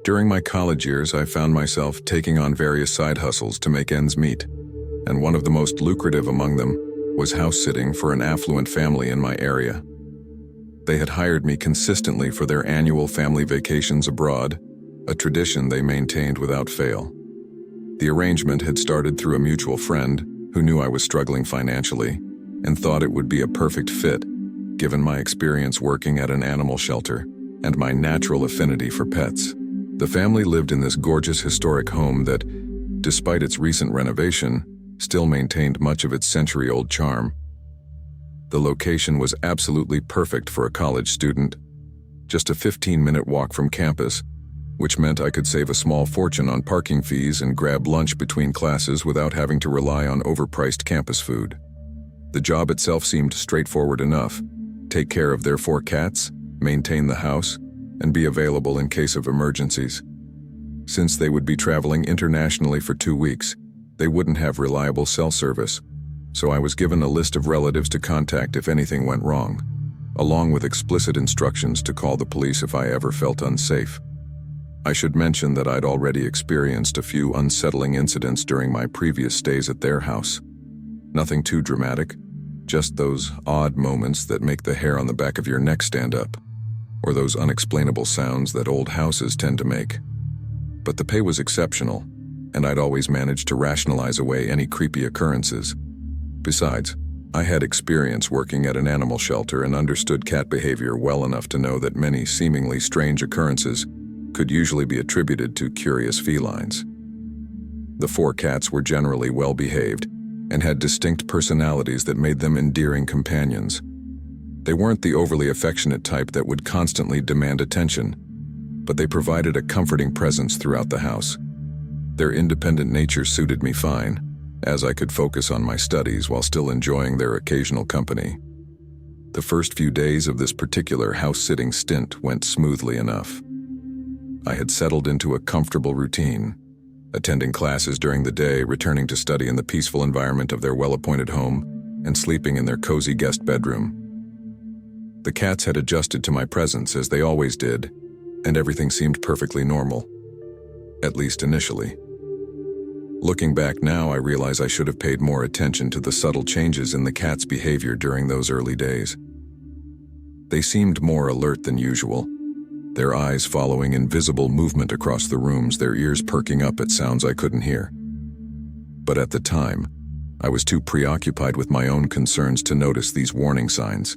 During my college years, I found myself taking on various side hustles to make ends meet, and one of the most lucrative among them was house-sitting for an affluent family in my area. They had hired me consistently for their annual family vacations abroad, a tradition they maintained without fail. The arrangement had started through a mutual friend who knew I was struggling financially and thought it would be a perfect fit, given my experience working at an animal shelter and my natural affinity for pets. The family lived in this gorgeous historic home that, despite its recent renovation, still maintained much of its century-old charm. The location was absolutely perfect for a college student, just a 15-minute walk from campus, which meant I could save a small fortune on parking fees and grab lunch between classes without having to rely on overpriced campus food. The job itself seemed straightforward enough: take care of their 4 cats, maintain the house, and be available in case of emergencies. Since they would be traveling internationally for 2 weeks, they wouldn't have reliable cell service, so I was given a list of relatives to contact if anything went wrong, along with explicit instructions to call the police if I ever felt unsafe. I should mention that I'd already experienced a few unsettling incidents during my previous stays at their house. Nothing too dramatic, just those odd moments that make the hair on the back of your neck stand up, or those unexplainable sounds that old houses tend to make. But the pay was exceptional, and I'd always managed to rationalize away any creepy occurrences. Besides, I had experience working at an animal shelter and understood cat behavior well enough to know that many seemingly strange occurrences could usually be attributed to curious felines. The 4 cats were generally well-behaved and had distinct personalities that made them endearing companions. They weren't the overly affectionate type that would constantly demand attention, but they provided a comforting presence throughout the house. Their independent nature suited me fine, as I could focus on my studies while still enjoying their occasional company. The first few days of this particular house-sitting stint went smoothly enough. I had settled into a comfortable routine, attending classes during the day, returning to study in the peaceful environment of their well-appointed home, and sleeping in their cozy guest bedroom. The cats had adjusted to my presence as they always did, and everything seemed perfectly normal, at least initially. Looking back now, I realize I should have paid more attention to the subtle changes in the cat's behavior during those early days. They seemed more alert than usual, their eyes following invisible movement across the rooms, their ears perking up at sounds I couldn't hear. But at the time, I was too preoccupied with my own concerns to notice these warning signs.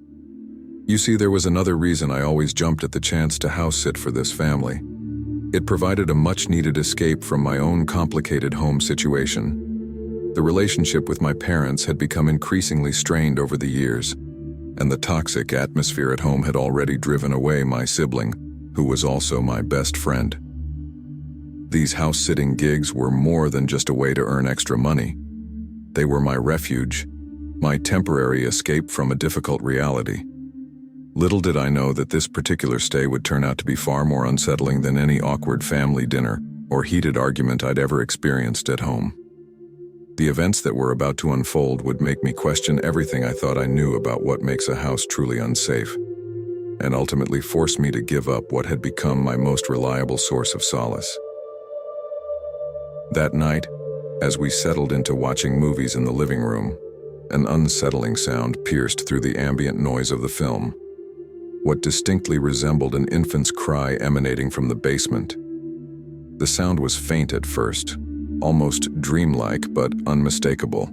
You see, there was another reason I always jumped at the chance to house-sit for this family. It provided a much-needed escape from my own complicated home situation. The relationship with my parents had become increasingly strained over the years, and the toxic atmosphere at home had already driven away my sibling, who was also my best friend. These house-sitting gigs were more than just a way to earn extra money. They were my refuge, my temporary escape from a difficult reality. Little did I know that this particular stay would turn out to be far more unsettling than any awkward family dinner or heated argument I'd ever experienced at home. The events that were about to unfold would make me question everything I thought I knew about what makes a house truly unsafe, and ultimately force me to give up what had become my most reliable source of solace. That night, as we settled into watching movies in the living room, an unsettling sound pierced through the ambient noise of the film. What distinctly resembled an infant's cry emanating from the basement. The sound was faint at first, almost dreamlike but unmistakable.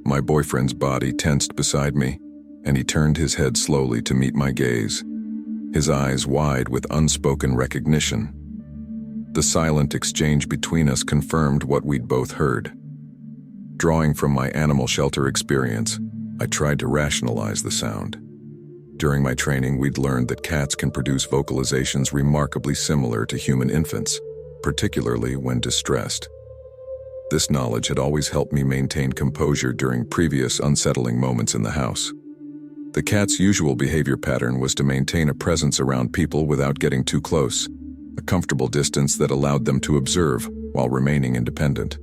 My boyfriend's body tensed beside me, and he turned his head slowly to meet my gaze, his eyes wide with unspoken recognition. The silent exchange between us confirmed what we'd both heard. Drawing from my animal shelter experience, I tried to rationalize the sound. During my training, we'd learned that cats can produce vocalizations remarkably similar to human infants, particularly when distressed. This knowledge had always helped me maintain composure during previous unsettling moments in the house. The cat's usual behavior pattern was to maintain a presence around people without getting too close, a comfortable distance that allowed them to observe while remaining independent.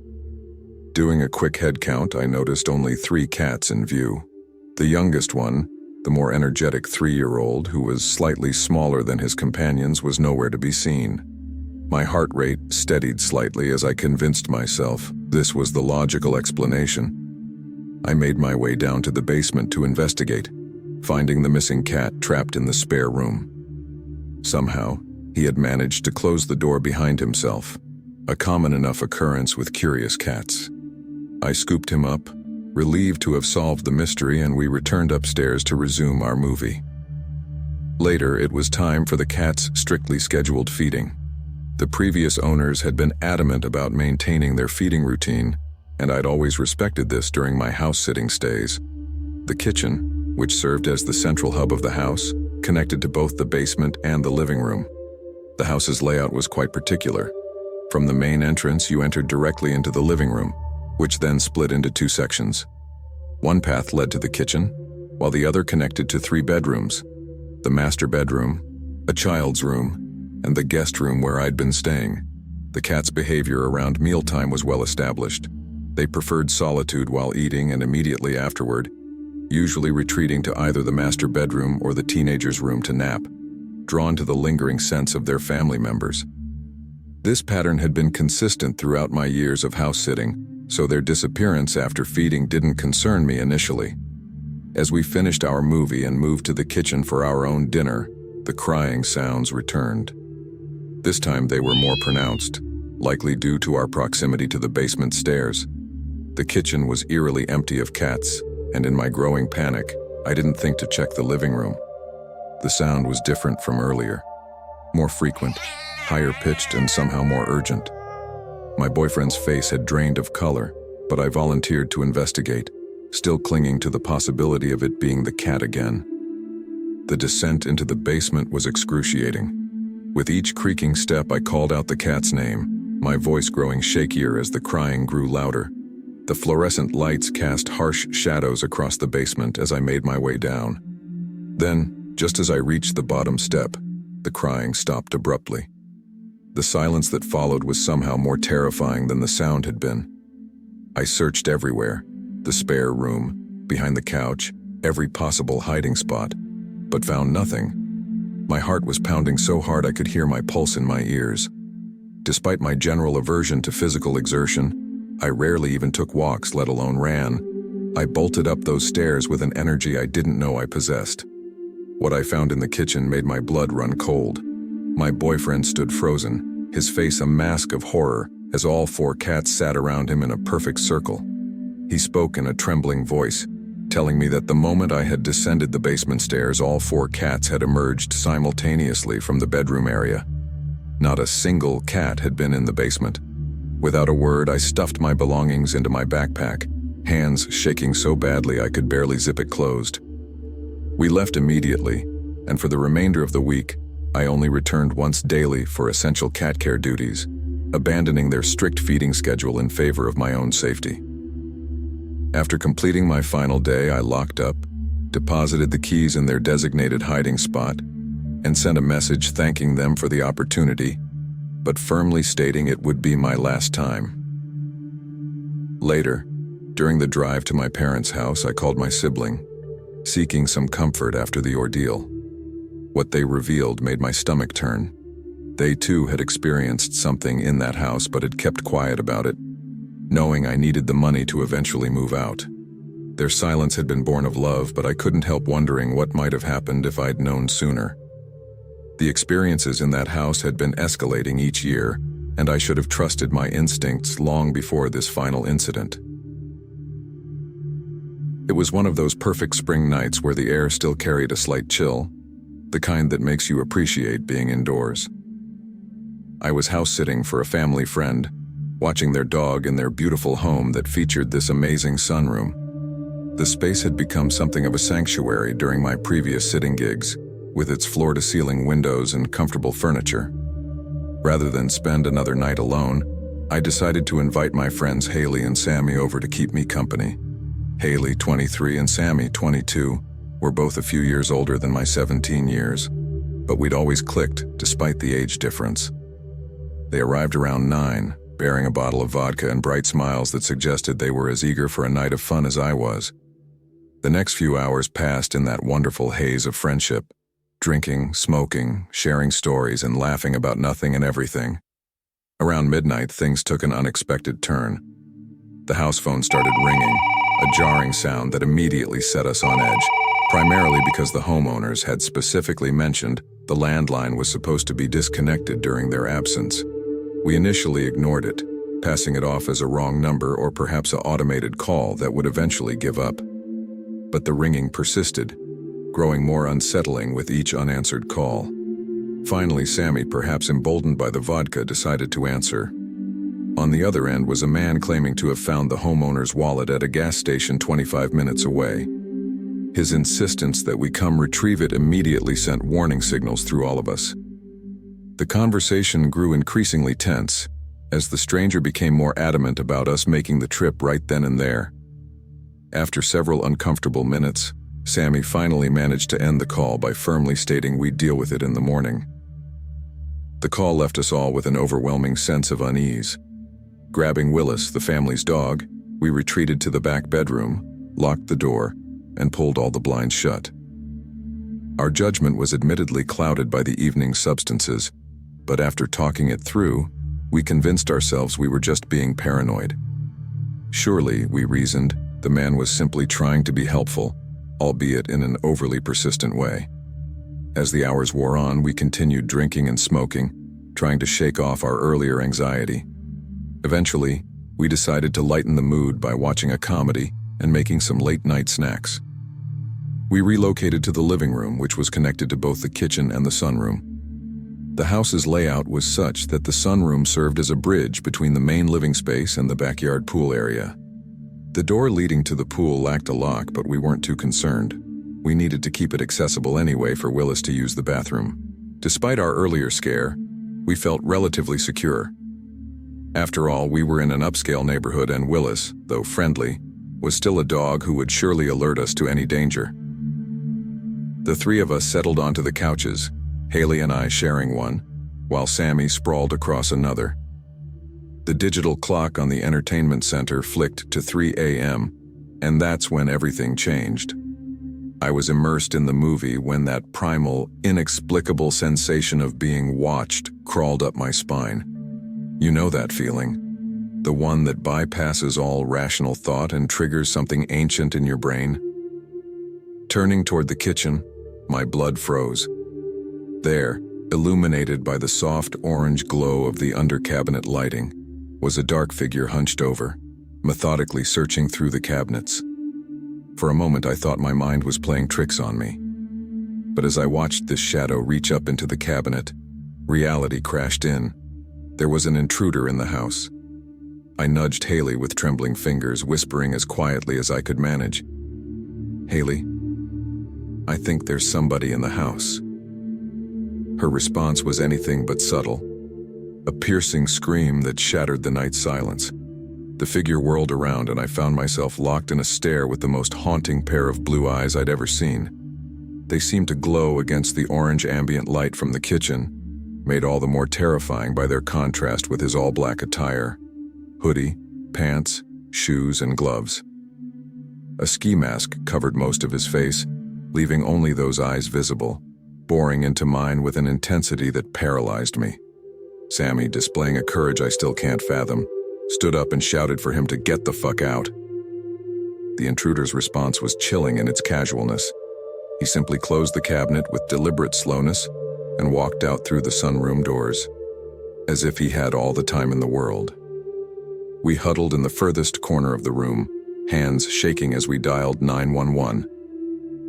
Doing a quick head count, I noticed only 3 cats in view. The youngest one, the more energetic 3-year-old, who was slightly smaller than his companions, was nowhere to be seen. My heart rate steadied slightly as I convinced myself this was the logical explanation. I made my way down to the basement to investigate, finding the missing cat trapped in the spare room. Somehow, he had managed to close the door behind himself, a common enough occurrence with curious cats. I scooped him up, relieved to have solved the mystery, and we returned upstairs to resume our movie. Later, it was time for the cat's strictly scheduled feeding. The previous owners had been adamant about maintaining their feeding routine, and I'd always respected this during my house-sitting stays. The kitchen, which served as the central hub of the house, connected to both the basement and the living room. The house's layout was quite particular. From the main entrance, you entered directly into the living room, which then split into two sections. One path led to the kitchen, while the other connected to three bedrooms: the master bedroom, a child's room, and the guest room where I'd been staying. The cat's behavior around mealtime was well established. They preferred solitude while eating and immediately afterward, usually retreating to either the master bedroom or the teenager's room to nap, drawn to the lingering sense of their family members. This pattern had been consistent throughout my years of house-sitting, so their disappearance after feeding didn't concern me initially. As we finished our movie and moved to the kitchen for our own dinner, the crying sounds returned. This time they were more pronounced, likely due to our proximity to the basement stairs. The kitchen was eerily empty of cats, and in my growing panic, I didn't think to check the living room. The sound was different from earlier, more frequent, higher pitched, and somehow more urgent. My boyfriend's face had drained of color, but I volunteered to investigate, still clinging to the possibility of it being the cat again. The descent into the basement was excruciating. With each creaking step, I called out the cat's name, my voice growing shakier as the crying grew louder. The fluorescent lights cast harsh shadows across the basement as I made my way down. Then, just as I reached the bottom step, the crying stopped abruptly. The silence that followed was somehow more terrifying than the sound had been. I searched everywhere, the spare room, behind the couch, every possible hiding spot, but found nothing. My heart was pounding so hard I could hear my pulse in my ears. Despite my general aversion to physical exertion, I rarely even took walks, let alone ran. I bolted up those stairs with an energy I didn't know I possessed. What I found in the kitchen made my blood run cold. My boyfriend stood frozen, his face a mask of horror, as all four cats sat around him in a perfect circle. He spoke in a trembling voice, telling me that the moment I had descended the basement stairs, all four cats had emerged simultaneously from the bedroom area. Not a single cat had been in the basement. Without a word, I stuffed my belongings into my backpack, hands shaking so badly I could barely zip it closed. We left immediately, and for the remainder of the week, I only returned once daily for essential cat care duties, abandoning their strict feeding schedule in favor of my own safety. After completing my final day, I locked up, deposited the keys in their designated hiding spot, and sent a message thanking them for the opportunity, but firmly stating it would be my last time. Later, during the drive to my parents' house, I called my sibling, seeking some comfort after the ordeal. What they revealed made my stomach turn. They too had experienced something in that house but had kept quiet about it, knowing I needed the money to eventually move out. Their silence had been born of love, but I couldn't help wondering what might have happened if I'd known sooner. The experiences in that house had been escalating each year, and I should have trusted my instincts long before this final incident. It was one of those perfect spring nights where the air still carried a slight chill, the kind that makes you appreciate being indoors. I was house-sitting for a family friend, watching their dog in their beautiful home that featured this amazing sunroom. The space had become something of a sanctuary during my previous sitting gigs, with its floor-to-ceiling windows and comfortable furniture. Rather than spend another night alone, I decided to invite my friends Haley and Sammy over to keep me company. Haley, 23, and Sammy, 22, were both a few years older than my 17 years, but we'd always clicked despite the age difference. They arrived around 9, bearing a bottle of vodka and bright smiles that suggested they were as eager for a night of fun as I was. The next few hours passed in that wonderful haze of friendship, drinking, smoking, sharing stories, and laughing about nothing and everything. Around midnight, things took an unexpected turn. The house phone started ringing, a jarring sound that immediately set us on edge, primarily because the homeowners had specifically mentioned the landline was supposed to be disconnected during their absence. We initially ignored it, passing it off as a wrong number or perhaps an automated call that would eventually give up. But the ringing persisted, growing more unsettling with each unanswered call. Finally, Sammy, perhaps emboldened by the vodka, decided to answer. On the other end was a man claiming to have found the homeowner's wallet at a gas station 25 minutes away. His insistence that we come retrieve it immediately sent warning signals through all of us. The conversation grew increasingly tense, as the stranger became more adamant about us making the trip right then and there. After several uncomfortable minutes, Sammy finally managed to end the call by firmly stating we'd deal with it in the morning. The call left us all with an overwhelming sense of unease. Grabbing Willis, the family's dog, we retreated to the back bedroom, locked the door, and pulled all the blinds shut. Our judgment was admittedly clouded by the evening's substances, but after talking it through, we convinced ourselves we were just being paranoid. Surely, we reasoned, the man was simply trying to be helpful, albeit in an overly persistent way. As the hours wore on, we continued drinking and smoking, trying to shake off our earlier anxiety. Eventually, we decided to lighten the mood by watching a comedy and making some late-night snacks. We relocated to the living room, which was connected to both the kitchen and the sunroom. The house's layout was such that the sunroom served as a bridge between the main living space and the backyard pool area. The door leading to the pool lacked a lock, but we weren't too concerned. We needed to keep it accessible anyway for Willis to use the bathroom. Despite our earlier scare, we felt relatively secure. After all, we were in an upscale neighborhood and Willis, though friendly, was still a dog who would surely alert us to any danger. The three of us settled onto the couches, Haley and I sharing one, while Sammy sprawled across another. The digital clock on the entertainment center flicked to 3 a.m., and that's when everything changed. I was immersed in the movie when that primal, inexplicable sensation of being watched crawled up my spine. You know that feeling? The one that bypasses all rational thought and triggers something ancient in your brain? Turning toward the kitchen, my blood froze. There, illuminated by the soft orange glow of the under-cabinet lighting, was a dark figure hunched over, methodically searching through the cabinets. For a moment I thought my mind was playing tricks on me. But as I watched this shadow reach up into the cabinet, reality crashed in. There was an intruder in the house. I nudged Haley with trembling fingers, whispering as quietly as I could manage. "Haley, I think there's somebody in the house." Her response was anything but subtle. A piercing scream that shattered the night's silence. The figure whirled around and I found myself locked in a stare with the most haunting pair of blue eyes I'd ever seen. They seemed to glow against the orange ambient light from the kitchen, made all the more terrifying by their contrast with his all-black attire. Hoodie, pants, shoes, and gloves. A ski mask covered most of his face, leaving only those eyes visible, boring into mine with an intensity that paralyzed me. Sammy, displaying a courage I still can't fathom, stood up and shouted for him to get the fuck out. The intruder's response was chilling in its casualness. He simply closed the cabinet with deliberate slowness and walked out through the sunroom doors, as if he had all the time in the world. We huddled in the furthest corner of the room, hands shaking as we dialed 911.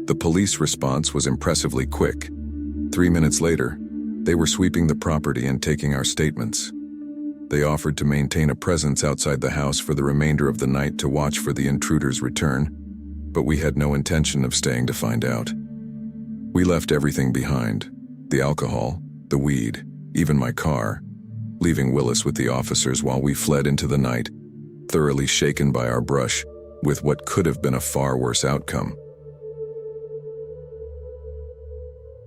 The police response was impressively quick. 3 minutes later, they were sweeping the property and taking our statements. They offered to maintain a presence outside the house for the remainder of the night to watch for the intruder's return, but we had no intention of staying to find out. We left everything behind, the alcohol, the weed, even my car, leaving Willis with the officers while we fled into the night, thoroughly shaken by our brush with what could have been a far worse outcome.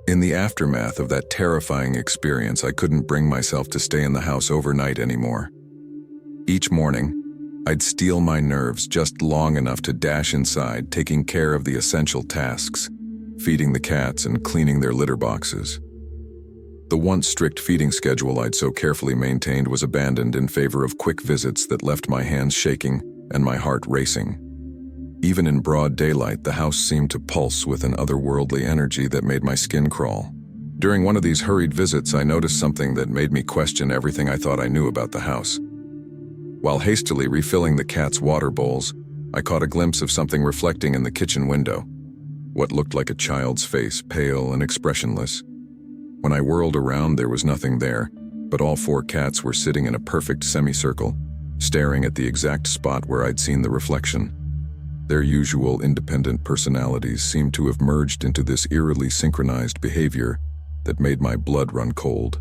In the aftermath of that terrifying experience, I couldn't bring myself to stay in the house overnight anymore. Each morning, I'd steel my nerves just long enough to dash inside, taking care of the essential tasks, feeding the cats and cleaning their litter boxes. The once strict feeding schedule I'd so carefully maintained was abandoned in favor of quick visits that left my hands shaking and my heart racing. Even in broad daylight, the house seemed to pulse with an otherworldly energy that made my skin crawl. During one of these hurried visits, I noticed something that made me question everything I thought I knew about the house. While hastily refilling the cat's water bowls, I caught a glimpse of something reflecting in the kitchen window. What looked like a child's face, pale and expressionless. When I whirled around, there was nothing there, but all 4 cats were sitting in a perfect semicircle, staring at the exact spot where I'd seen the reflection. Their usual independent personalities seemed to have merged into this eerily synchronized behavior that made my blood run cold.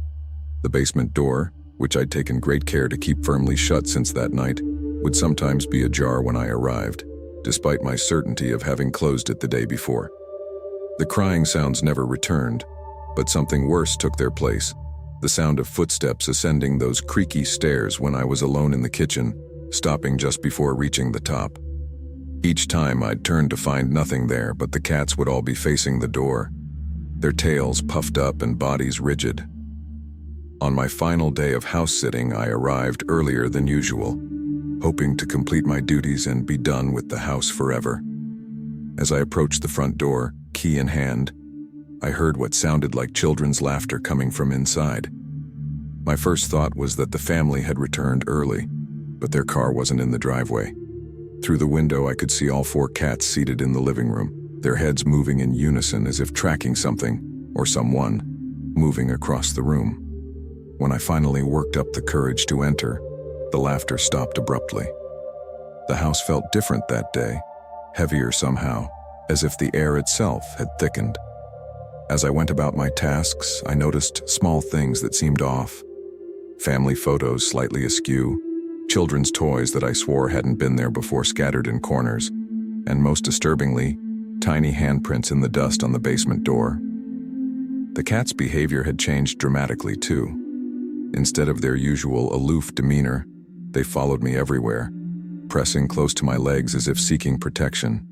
The basement door, which I'd taken great care to keep firmly shut since that night, would sometimes be ajar when I arrived, despite my certainty of having closed it the day before. The crying sounds never returned, but something worse took their place, the sound of footsteps ascending those creaky stairs when I was alone in the kitchen, stopping just before reaching the top. Each time I'd turn to find nothing there, but the cats would all be facing the door, their tails puffed up and bodies rigid. On my final day of house-sitting, I arrived earlier than usual, hoping to complete my duties and be done with the house forever. As I approached the front door, key in hand, I heard what sounded like children's laughter coming from inside. My first thought was that the family had returned early, but their car wasn't in the driveway. Through the window, I could see all 4 cats seated in the living room, their heads moving in unison as if tracking something, or someone, moving across the room. When I finally worked up the courage to enter, the laughter stopped abruptly. The house felt different that day, heavier somehow, as if the air itself had thickened. As I went about my tasks, I noticed small things that seemed off. Family photos slightly askew, children's toys that I swore hadn't been there before scattered in corners, and most disturbingly, tiny handprints in the dust on the basement door. The cats' behavior had changed dramatically too. Instead of their usual aloof demeanor, they followed me everywhere, pressing close to my legs as if seeking protection.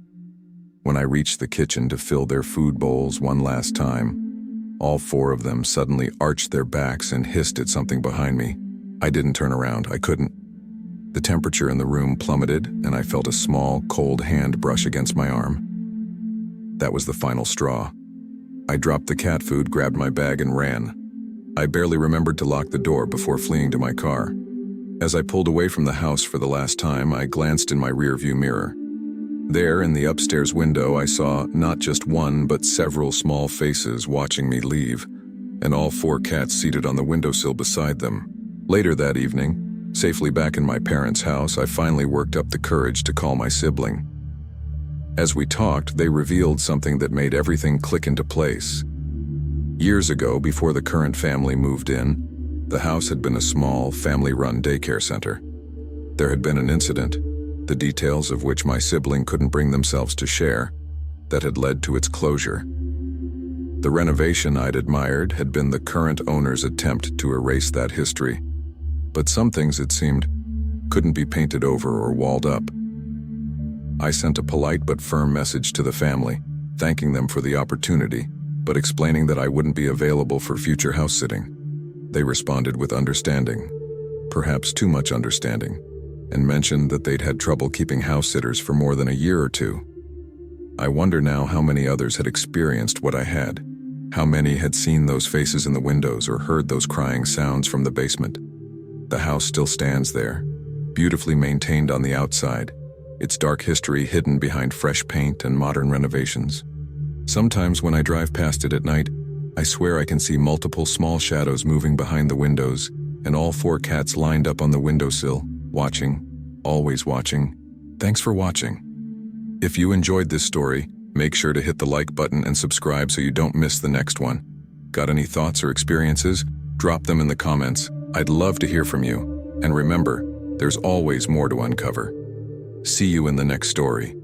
When I reached the kitchen to fill their food bowls one last time, all 4 of them suddenly arched their backs and hissed at something behind me. I didn't turn around, I couldn't. The temperature in the room plummeted, and I felt a small, cold hand brush against my arm. That was the final straw. I dropped the cat food, grabbed my bag, and ran. I barely remembered to lock the door before fleeing to my car. As I pulled away from the house for the last time, I glanced in my rearview mirror. There, in the upstairs window, I saw not just one, but several small faces watching me leave, and all 4 cats seated on the windowsill beside them. Later that evening, safely back in my parents' house, I finally worked up the courage to call my sibling. As we talked, they revealed something that made everything click into place. Years ago, before the current family moved in, the house had been a small, family-run daycare center. There had been an incident, the details of which my sibling couldn't bring themselves to share, that had led to its closure. The renovation I'd admired had been the current owner's attempt to erase that history, but some things, it seemed, couldn't be painted over or walled up. I sent a polite but firm message to the family, thanking them for the opportunity, but explaining that I wouldn't be available for future house-sitting. They responded with understanding, perhaps too much understanding, and mentioned that they'd had trouble keeping house-sitters for more than a year or 2. I wonder now how many others had experienced what I had, how many had seen those faces in the windows or heard those crying sounds from the basement. The house still stands there, beautifully maintained on the outside, its dark history hidden behind fresh paint and modern renovations. Sometimes when I drive past it at night, I swear I can see multiple small shadows moving behind the windows, and all 4 cats lined up on the windowsill, watching, always watching. Thanks for watching. If you enjoyed this story, make sure to hit the like button and subscribe so you don't miss the next one. Got any thoughts or experiences? Drop them in the comments. I'd love to hear from you. And remember, there's always more to uncover. See you in the next story.